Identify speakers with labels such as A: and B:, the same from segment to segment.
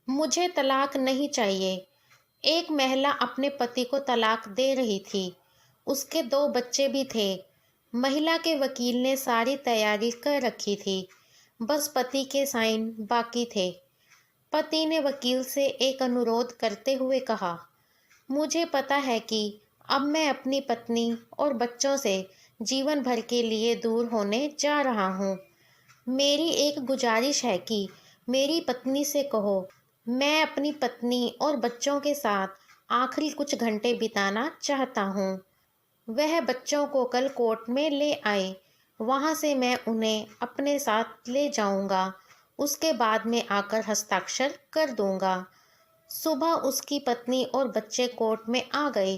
A: मुझे तलाक नहीं चाहिए। एक महिला अपने पति को तलाक दे रही थी। उसके 2 बच्चे भी थे। महिला के वकील ने सारी तैयारी कर रखी थी। बस पति के साइन बाकी थे। पति ने वकील से एक अनुरोध करते हुए कहा, मुझे पता है कि अब मैं अपनी पत्नी और बच्चों से जीवन भर के लिए दूर होने जा रहा हूँ। मेरी एक गुजारिश है कि मेरी पत्नी से कहो, मैं अपनी पत्नी और बच्चों के साथ आखिरी कुछ घंटे बिताना चाहता हूँ। वह बच्चों को कल कोर्ट में ले आए। वहाँ से मैं उन्हें अपने साथ ले जाऊँगा। उसके बाद में आकर हस्ताक्षर कर दूँगा। सुबह उसकी पत्नी और बच्चे कोर्ट में आ गए।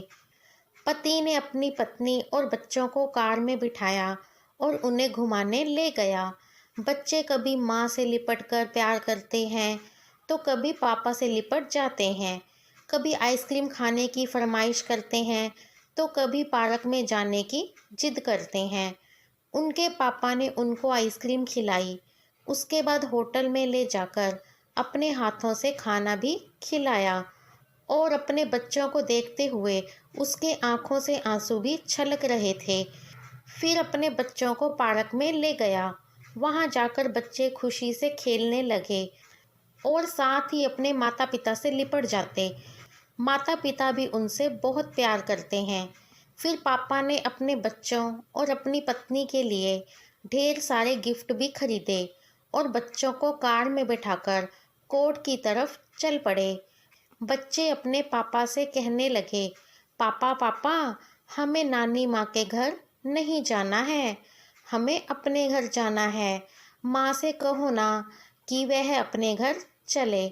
A: पति ने अपनी पत्नी और बच्चों को कार में बिठाया और उन्हें घुमाने ले गया। बच्चे कभी माँ से लिपटकर प्यार करते हैं, तो कभी पापा से लिपट जाते हैं। कभी आइसक्रीम खाने की फरमाइश करते हैं, तो कभी पार्क में जाने की जिद करते हैं। उनके पापा ने उनको आइसक्रीम खिलाई। उसके बाद होटल में ले जाकर अपने हाथों से खाना भी खिलाया और अपने बच्चों को देखते हुए उसके आंखों से आंसू भी छलक रहे थे। फिर अपने बच्चों को पार्क में ले गया। वहां जाकर बच्चे खुशी से खेलने लगे और साथ ही अपने माता पिता से लिपट जाते। माता पिता भी उनसे बहुत प्यार करते हैं। फिर पापा ने अपने बच्चों और अपनी पत्नी के लिए ढेर सारे गिफ्ट भी खरीदे और बच्चों को कार में बैठाकर कोर्ट की तरफ चल पड़े। बच्चे अपने पापा से कहने लगे, पापा पापा, हमें नानी माँ के घर नहीं जाना है, हमें अपने घर जाना है। माँ से कहो ना कि वह अपने घर चले।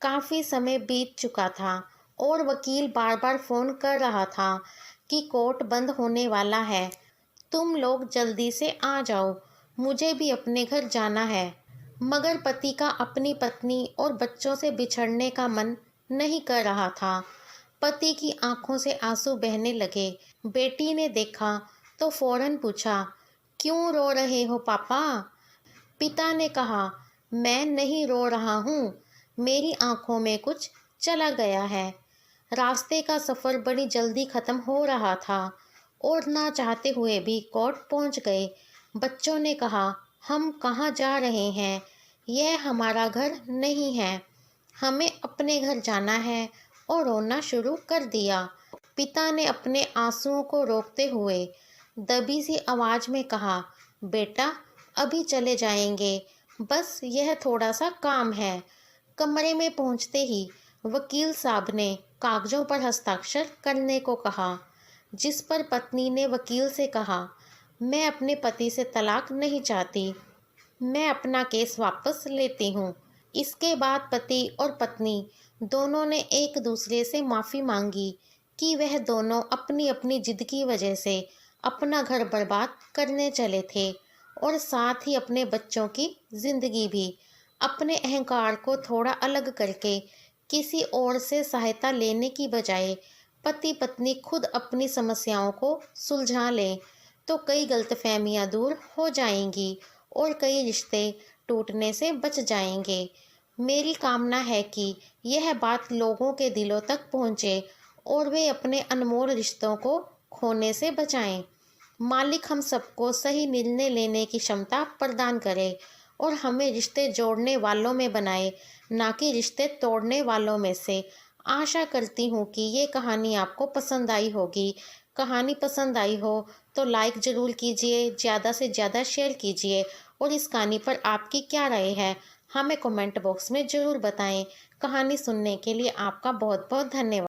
A: काफ़ी समय बीत चुका था और वकील बार बार फ़ोन कर रहा था कि कोर्ट बंद होने वाला है, तुम लोग जल्दी से आ जाओ, मुझे भी अपने घर जाना है। मगर पति का अपनी पत्नी और बच्चों से बिछड़ने का मन नहीं कर रहा था। पति की आंखों से आंसू बहने लगे। बेटी ने देखा तो फौरन पूछा, क्यों रो रहे हो पापा? पिता ने कहा, मैं नहीं रो रहा हूँ, मेरी आंखों में कुछ चला गया है। रास्ते का सफ़र बड़ी जल्दी ख़त्म हो रहा था और ना चाहते हुए भी कोर्ट पहुँच गए। बच्चों ने कहा, हम कहाँ जा रहे हैं? यह हमारा घर नहीं है, हमें अपने घर जाना है, और रोना शुरू कर दिया। पिता ने अपने आंसुओं को रोकते हुए दबी सी आवाज़ में कहा, बेटा अभी चले जाएंगे, बस यह थोड़ा सा काम है। कमरे में पहुंचते ही वकील साहब ने कागजों पर हस्ताक्षर करने को कहा, जिस पर पत्नी ने वकील से कहा, मैं अपने पति से तलाक नहीं चाहती, मैं अपना केस वापस लेती हूँ। इसके बाद पति और पत्नी दोनों ने एक दूसरे से माफ़ी मांगी कि वह दोनों अपनी अपनी जिद की वजह से अपना घर बर्बाद करने चले थे और साथ ही अपने बच्चों की ज़िंदगी भी। अपने अहंकार को थोड़ा अलग करके किसी और से सहायता लेने की बजाय पति पत्नी खुद अपनी समस्याओं को सुलझा लें, तो कई गलतफहमियां दूर हो जाएंगी और कई रिश्ते टूटने से बच जाएंगे। मेरी कामना है कि यह बात लोगों के दिलों तक पहुँचे और वे अपने अनमोल रिश्तों को खोने से बचाएं। मालिक हम सबको सही निर्णय लेने की क्षमता प्रदान करे और हमें रिश्ते जोड़ने वालों में बनाए, ना कि रिश्ते तोड़ने वालों में से। आशा करती हूँ कि ये कहानी आपको पसंद आई होगी। कहानी पसंद आई हो तो लाइक ज़रूर कीजिए, ज़्यादा से ज़्यादा शेयर कीजिए और इस कहानी पर आपकी क्या राय है हमें कमेंट बॉक्स में ज़रूर बताएं। कहानी सुनने के लिए आपका बहुत बहुत धन्यवाद।